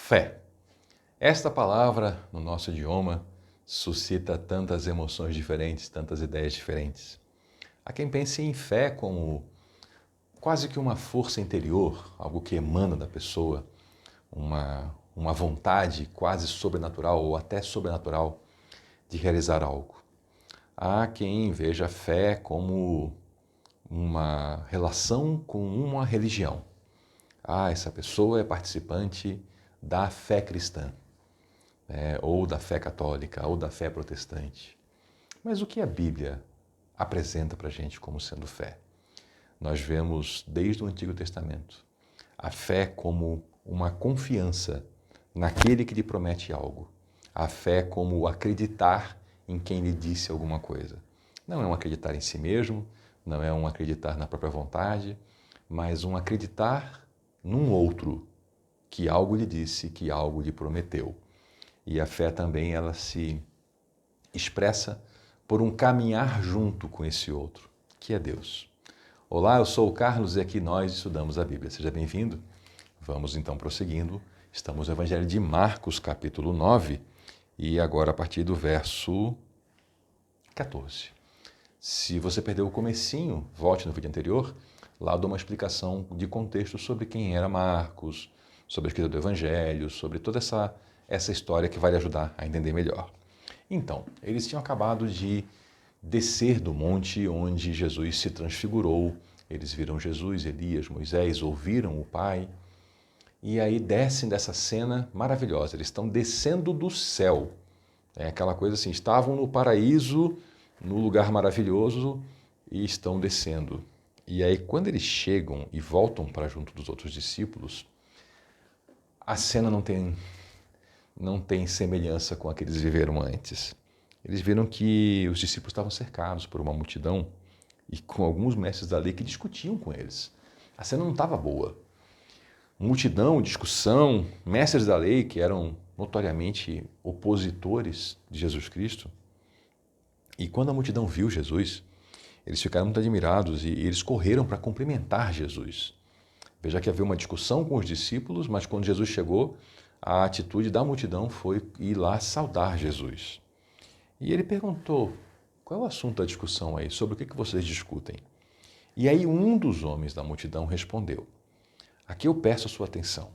Fé. Esta palavra, no nosso idioma, suscita tantas emoções diferentes, tantas ideias diferentes. Há quem pense em fé como quase que uma força interior, algo que emana da pessoa, uma vontade quase sobrenatural ou até sobrenatural de realizar algo. Há quem veja a fé como uma relação com uma religião. Essa pessoa é participante da fé cristã, ou da fé católica, ou da fé protestante. Mas o que a Bíblia apresenta para a gente como sendo fé? Nós vemos desde o Antigo Testamento a fé como uma confiança naquele que lhe promete algo. A fé como acreditar em quem lhe disse alguma coisa. Não é um acreditar em si mesmo, não é um acreditar na própria vontade, mas um acreditar num outro que algo lhe disse, que algo lhe prometeu. E a fé também ela se expressa por um caminhar junto com esse outro, que é Deus. Olá, eu sou o Carlos e aqui nós estudamos a Bíblia. Seja bem-vindo. Vamos então prosseguindo. Estamos no Evangelho de Marcos, capítulo 9, e agora a partir do verso 14. Se você perdeu o comecinho, volte no vídeo anterior. Lá eu dou uma explicação de contexto sobre quem era Marcos, sobre a escrita do Evangelho, sobre toda essa história que vai lhe ajudar a entender melhor. Então, eles tinham acabado de descer do monte onde Jesus se transfigurou. Eles viram Jesus, Elias, Moisés, ouviram o Pai. E aí descem dessa cena maravilhosa. Eles estão descendo do céu. É aquela coisa assim, estavam no paraíso, no lugar maravilhoso, e estão descendo. E aí quando eles chegam e voltam para junto dos outros discípulos, a cena não tem semelhança com a que eles viveram antes. Eles viram que os discípulos estavam cercados por uma multidão e com alguns mestres da lei que discutiam com eles. A cena não estava boa. Multidão, discussão, mestres da lei que eram notoriamente opositores de Jesus Cristo. E quando a multidão viu Jesus, eles ficaram muito admirados e eles correram para cumprimentar Jesus. Veja que havia uma discussão com os discípulos, mas quando Jesus chegou, a atitude da multidão foi ir lá saudar Jesus. E ele perguntou, qual é o assunto da discussão aí? Sobre o que vocês discutem? E aí um dos homens da multidão respondeu, aqui eu peço a sua atenção.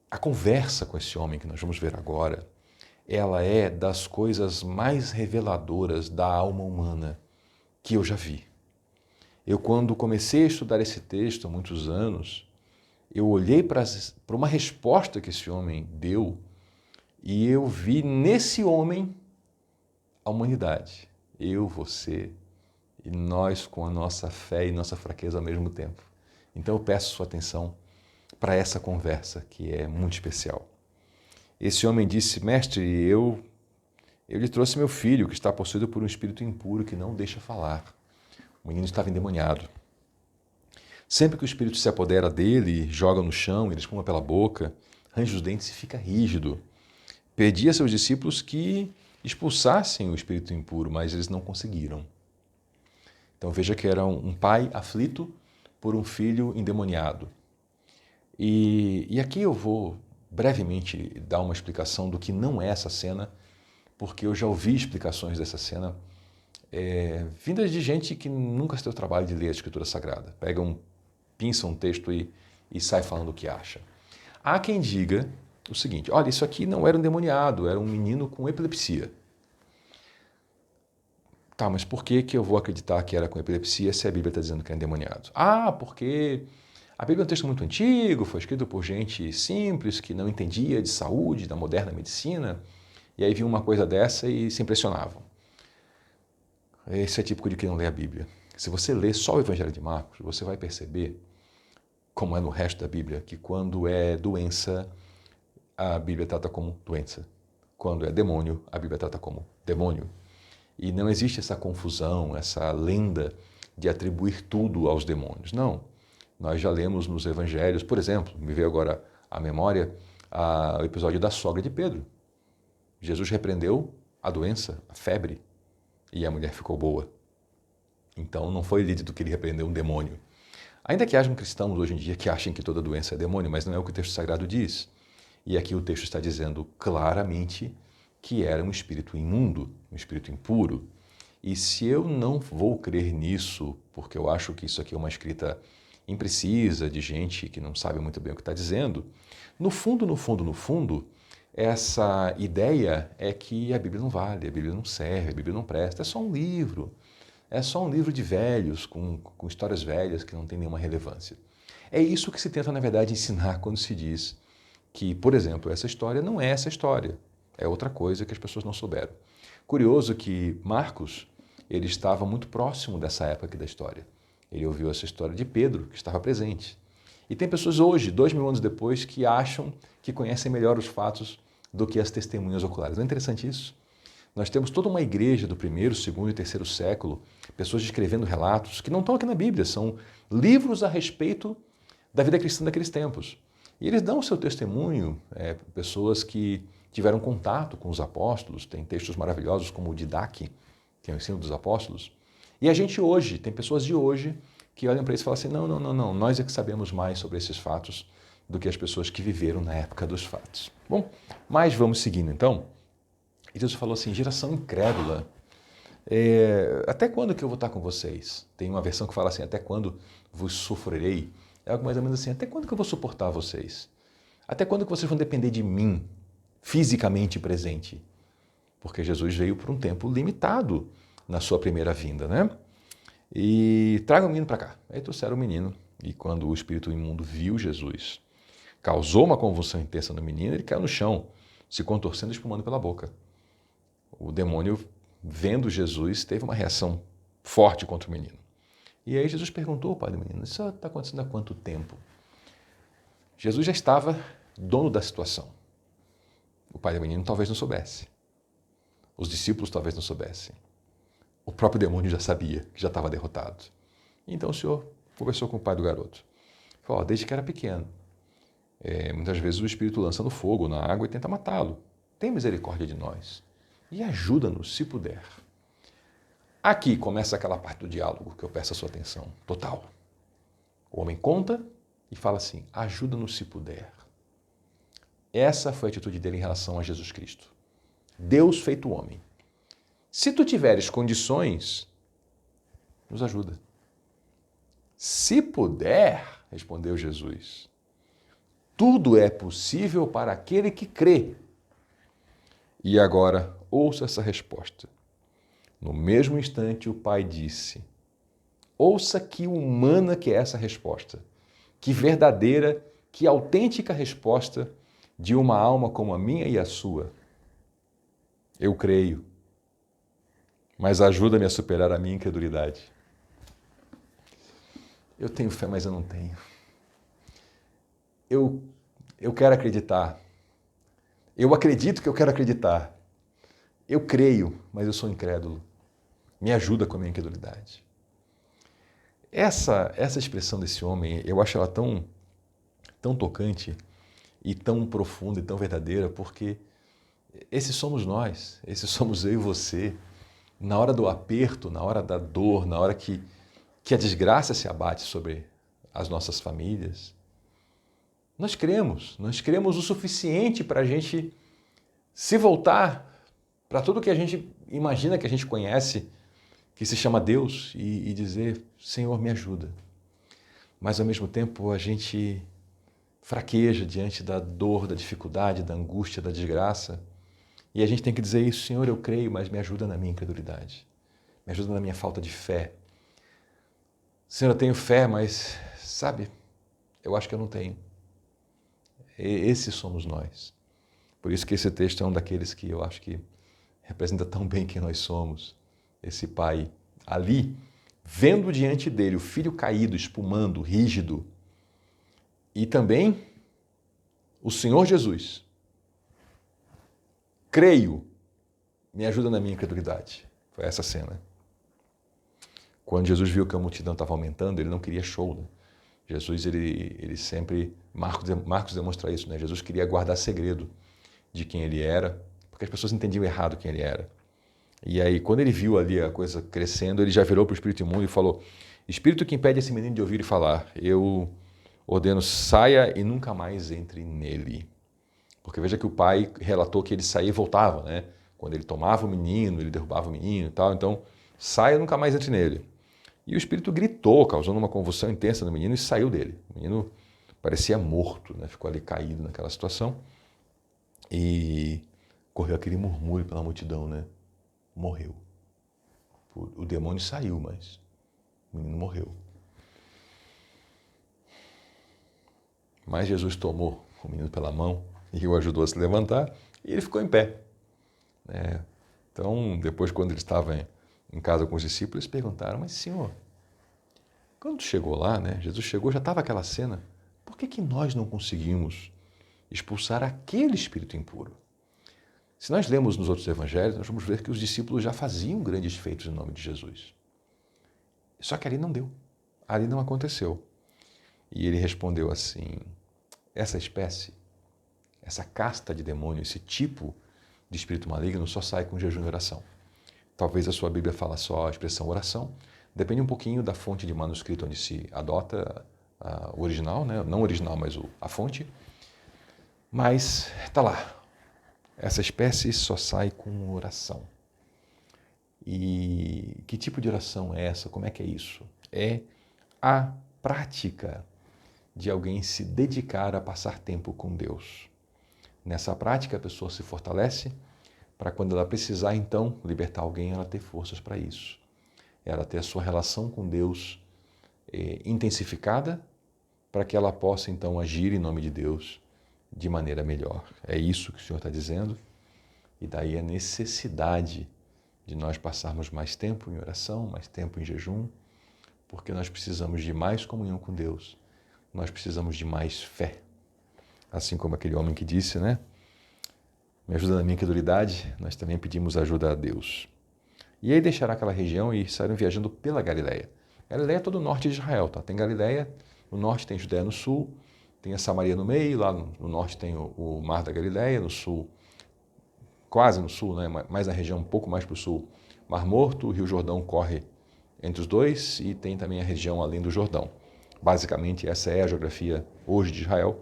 A conversa com esse homem que nós vamos ver agora, ela é das coisas mais reveladoras da alma humana que eu já vi. Eu, quando comecei a estudar esse texto há muitos anos, eu olhei para uma resposta que esse homem deu e eu vi nesse homem a humanidade. Eu, você e nós com a nossa fé e nossa fraqueza ao mesmo tempo. Então eu peço sua atenção para essa conversa que é muito especial. Esse homem disse, mestre, eu lhe trouxe meu filho que está possuído por um espírito impuro que não deixa falar. O menino estava endemoniado. Sempre que o espírito se apodera dele, joga no chão, ele espuma pela boca, range os dentes e fica rígido. Pedi a seus discípulos que expulsassem o espírito impuro, mas eles não conseguiram. Então veja que era um pai aflito por um filho endemoniado. E aqui eu vou brevemente dar uma explicação do que não é essa cena, porque eu já ouvi explicações dessa cena vindas de gente que nunca se deu o trabalho de ler a Escritura Sagrada. Pinça um texto e sai falando o que acha. Há quem diga o seguinte, olha, isso aqui não era um endemoniado, era um menino com epilepsia. Tá, mas por que eu vou acreditar que era com epilepsia se a Bíblia está dizendo que é endemoniado? Porque a Bíblia é um texto muito antigo, foi escrito por gente simples, que não entendia de saúde, da moderna medicina, e aí viam uma coisa dessa e se impressionavam. Esse é típico de quem não lê a Bíblia. Se você lê só o Evangelho de Marcos, você vai perceber, como é no resto da Bíblia, que quando é doença, a Bíblia trata como doença. Quando é demônio, a Bíblia trata como demônio. E não existe essa confusão, essa lenda de atribuir tudo aos demônios. Não. Nós já lemos nos Evangelhos, por exemplo, me veio agora à memória o episódio da sogra de Pedro. Jesus repreendeu a doença, a febre, e a mulher ficou boa. Então não foi dito que ele repreendeu um demônio. Ainda que hajam cristãos hoje em dia que achem que toda doença é demônio, mas não é o que o texto sagrado diz. E aqui o texto está dizendo claramente que era um espírito imundo, um espírito impuro. E se eu não vou crer nisso, porque eu acho que isso aqui é uma escrita imprecisa, de gente que não sabe muito bem o que está dizendo, no fundo, essa ideia é que a Bíblia não vale, a Bíblia não serve, a Bíblia não presta, é só um livro. É só um livro de velhos, com histórias velhas que não tem nenhuma relevância. É isso que se tenta, na verdade, ensinar quando se diz que, por exemplo, essa história não é essa história. É outra coisa que as pessoas não souberam. Curioso que Marcos, ele estava muito próximo dessa época aqui da história. Ele ouviu essa história de Pedro, que estava presente. E tem pessoas hoje, 2000 anos depois, que acham que conhecem melhor os fatos do que as testemunhas oculares. Não é interessante isso? Nós temos toda uma igreja do primeiro, segundo e terceiro século, pessoas escrevendo relatos que não estão aqui na Bíblia, são livros a respeito da vida cristã daqueles tempos. E eles dão o seu testemunho, pessoas que tiveram contato com os apóstolos, tem textos maravilhosos como o Didaque, que é o ensino dos apóstolos. E a gente hoje, tem pessoas de hoje que olham para isso e falam assim, não, nós é que sabemos mais sobre esses fatos do que as pessoas que viveram na época dos fatos. Bom, mas vamos seguindo então. E Deus falou assim, geração incrédula, até quando que eu vou estar com vocês? Tem uma versão que fala assim, até quando vos sofrerei? É algo mais ou menos assim, até quando que eu vou suportar vocês? Até quando que vocês vão depender de mim, fisicamente presente? Porque Jesus veio por um tempo limitado na sua primeira vinda, né? E traga o menino para cá. Aí trouxeram o menino, e quando o espírito imundo viu Jesus, causou uma convulsão intensa no menino, ele caiu no chão, se contorcendo e espumando pela boca. O demônio, vendo Jesus, teve uma reação forte contra o menino. E aí Jesus perguntou ao pai do menino, isso está acontecendo há quanto tempo? Jesus já estava dono da situação. O pai do menino talvez não soubesse. Os discípulos talvez não soubessem. O próprio demônio já sabia que já estava derrotado. Então o Senhor conversou com o pai do garoto. Falou, desde que era pequeno, muitas vezes o Espírito lança no fogo, na água e tenta matá-lo. Tem misericórdia de nós e ajuda-nos se puder. Aqui começa aquela parte do diálogo que eu peço a sua atenção, total. O homem conta e fala assim, ajuda-nos se puder. Essa foi a atitude dele em relação a Jesus Cristo. Deus feito homem. Se tu tiveres condições, nos ajuda. Se puder, respondeu Jesus, tudo é possível para aquele que crê. E agora, ouça essa resposta. No mesmo instante, o pai disse, ouça que humana que é essa resposta, que verdadeira, que autêntica resposta de uma alma como a minha e a sua. Eu creio, mas ajuda-me a superar a minha incredulidade. Eu tenho fé, mas eu não tenho. Eu quero acreditar. Eu acredito que eu quero acreditar. Eu creio, mas eu sou incrédulo. Me ajuda com a minha incredulidade. Essa expressão desse homem, eu acho ela tão tocante e tão profunda e tão verdadeira, porque esses somos nós, esses somos eu e você. Na hora do aperto, na hora da dor, na hora que a desgraça se abate sobre as nossas famílias, nós cremos o suficiente para a gente se voltar para tudo que a gente imagina que a gente conhece, que se chama Deus, e dizer, Senhor, me ajuda. Mas ao mesmo tempo a gente fraqueja diante da dor, da dificuldade, da angústia, da desgraça. E a gente tem que dizer isso, Senhor, eu creio, mas me ajuda na minha incredulidade. Me ajuda na minha falta de fé. Senhor, eu tenho fé, mas, sabe, eu acho que eu não tenho. Esses somos nós. Por isso que esse texto é um daqueles que eu acho que representa tão bem quem nós somos. Esse pai ali, vendo diante dele o filho caído, espumando, rígido, e também o Senhor Jesus. Creio, me ajuda na minha incredulidade. Foi essa cena. Quando Jesus viu que a multidão estava aumentando, ele não queria show, né? Jesus, ele sempre, Marcos demonstra isso, né? Jesus queria guardar segredo de quem ele era, porque as pessoas entendiam errado quem ele era. E aí, quando ele viu ali a coisa crescendo, ele já virou para o espírito imundo e falou, espírito que impede esse menino de ouvir e falar, eu ordeno, saia e nunca mais entre nele. Porque veja que o pai relatou que ele saía e voltava, né? Quando ele tomava o menino, ele derrubava o menino e tal. Então, saia e nunca mais entre nele. E o espírito gritou, causando uma convulsão intensa no menino e saiu dele. O menino parecia morto, né? Ficou ali caído naquela situação. E correu aquele murmúrio pela multidão, né? Morreu. O demônio saiu, mas o menino morreu. Mas Jesus tomou o menino pela mão e o ajudou a se levantar e ele ficou em pé. Então, depois, quando ele estava em casa com os discípulos, eles perguntaram, mas Senhor, quando chegou lá, né, Jesus chegou, já estava aquela cena, por que nós não conseguimos expulsar aquele espírito impuro? Se nós lemos nos outros evangelhos, nós vamos ver que os discípulos já faziam grandes feitos em nome de Jesus. Só que ali não deu, ali não aconteceu. E ele respondeu assim, essa espécie, essa casta de demônio, esse tipo de espírito maligno só sai com jejum e oração. Talvez a sua Bíblia fala só a expressão oração, depende um pouquinho da fonte de manuscrito onde se adota o original, né? Não o original, mas a fonte. Mas está lá, essa espécie só sai com oração. E que tipo de oração é essa? Como é que é isso? É a prática de alguém se dedicar a passar tempo com Deus. Nessa prática, a pessoa se fortalece para quando ela precisar, então, libertar alguém, ela ter forças para isso. Ela ter a sua relação com Deus intensificada para que ela possa, então, agir em nome de Deus de maneira melhor. É isso que o Senhor está dizendo. E daí a necessidade de nós passarmos mais tempo em oração, mais tempo em jejum, porque nós precisamos de mais comunhão com Deus. Nós precisamos de mais fé. Assim como aquele homem que disse, né? Me ajuda na minha incredulidade, nós também pedimos ajuda a Deus. E aí deixaram aquela região e saíram viajando pela Galileia. Galileia é todo o norte de Israel, tá? Tem Galileia, no norte tem Judéia no sul, tem a Samaria no meio, lá no norte tem o Mar da Galileia, no sul, quase no sul, né? Mais na região, um pouco mais para o sul, Mar Morto, o Rio Jordão corre entre os dois e tem também a região além do Jordão. Basicamente, essa é a geografia hoje de Israel.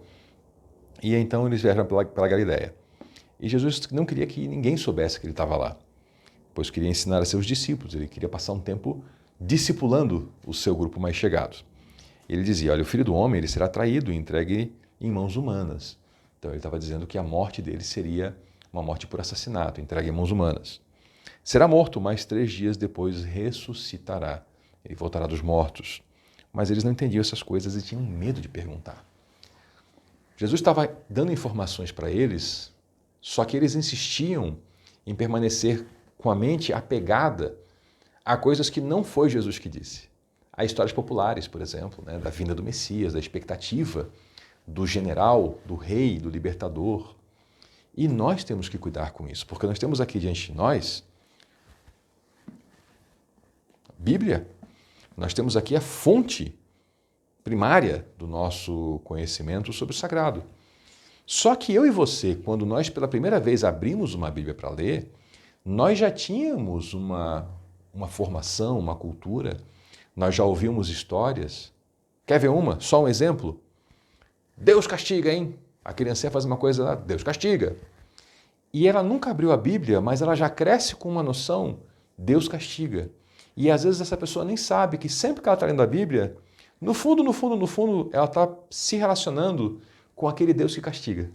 E então eles viajam pela Galileia. E Jesus não queria que ninguém soubesse que ele estava lá, pois queria ensinar a seus discípulos, ele queria passar um tempo discipulando o seu grupo mais chegado. Ele dizia, olha, o Filho do Homem ele será traído e entregue em mãos humanas. Então ele estava dizendo que a morte dele seria uma morte por assassinato, entregue em mãos humanas. Será morto, mas 3 dias depois ressuscitará. Ele voltará dos mortos. Mas eles não entendiam essas coisas e tinham medo de perguntar. Jesus estava dando informações para eles, só que eles insistiam em permanecer com a mente apegada a coisas que não foi Jesus que disse. Há histórias populares, por exemplo, né, da vinda do Messias, da expectativa do general, do rei, do libertador. E nós temos que cuidar com isso, porque nós temos aqui diante de nós a Bíblia, nós temos aqui a fonte primária do nosso conhecimento sobre o sagrado. Só que eu e você, quando nós pela primeira vez abrimos uma Bíblia para ler, nós já tínhamos uma formação, uma cultura, nós já ouvimos histórias. Quer ver uma? Só um exemplo? Deus castiga, hein? A criança faz uma coisa lá, Deus castiga. E ela nunca abriu a Bíblia, mas ela já cresce com uma noção, Deus castiga. E às vezes essa pessoa nem sabe que sempre que ela está lendo a Bíblia, no fundo, ela está se relacionando com aquele Deus que castiga.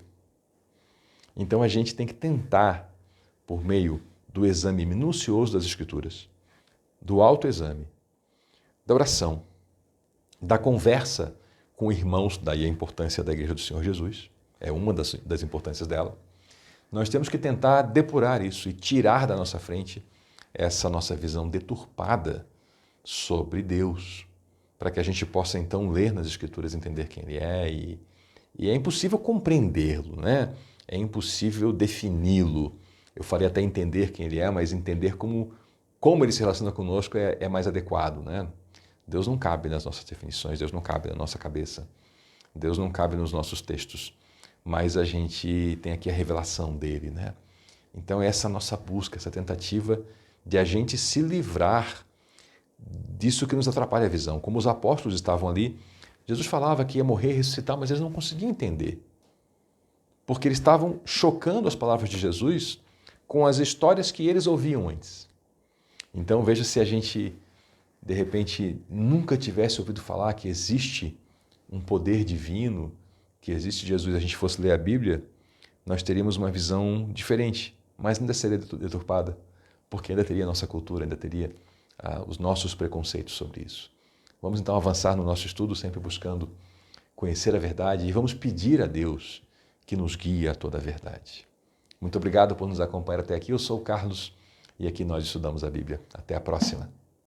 Então a gente tem que tentar, por meio do exame minucioso das Escrituras, do autoexame, da oração, da conversa com irmãos, daí a importância da Igreja do Senhor Jesus, é uma das importâncias dela. Nós temos que tentar depurar isso e tirar da nossa frente essa nossa visão deturpada sobre Deus, para que a gente possa então ler nas Escrituras, entender quem Ele é e é impossível compreendê-lo, né? É impossível defini-lo. Eu falei até entender quem Ele é, mas entender como Ele se relaciona conosco é mais adequado, né? Deus não cabe nas nossas definições, Deus não cabe na nossa cabeça, Deus não cabe nos nossos textos, mas a gente tem aqui a revelação dele, né? Então essa nossa busca, essa tentativa de a gente se livrar disso que nos atrapalha a visão. Como os apóstolos estavam ali, Jesus falava que ia morrer e ressuscitar, mas eles não conseguiam entender. porque eles estavam chocando as palavras de Jesus com as histórias que eles ouviam antes. Então veja, se a gente, de repente, nunca tivesse ouvido falar que existe um poder divino, que existe Jesus, a gente fosse ler a Bíblia, nós teríamos uma visão diferente, mas ainda seria deturpada, porque ainda teria a nossa cultura, ainda teria os nossos preconceitos sobre isso. Vamos então avançar no nosso estudo, sempre buscando conhecer a verdade, e vamos pedir a Deus que nos guie a toda a verdade. Muito obrigado por nos acompanhar até aqui. Eu sou o Carlos e aqui nós estudamos a Bíblia. Até a próxima.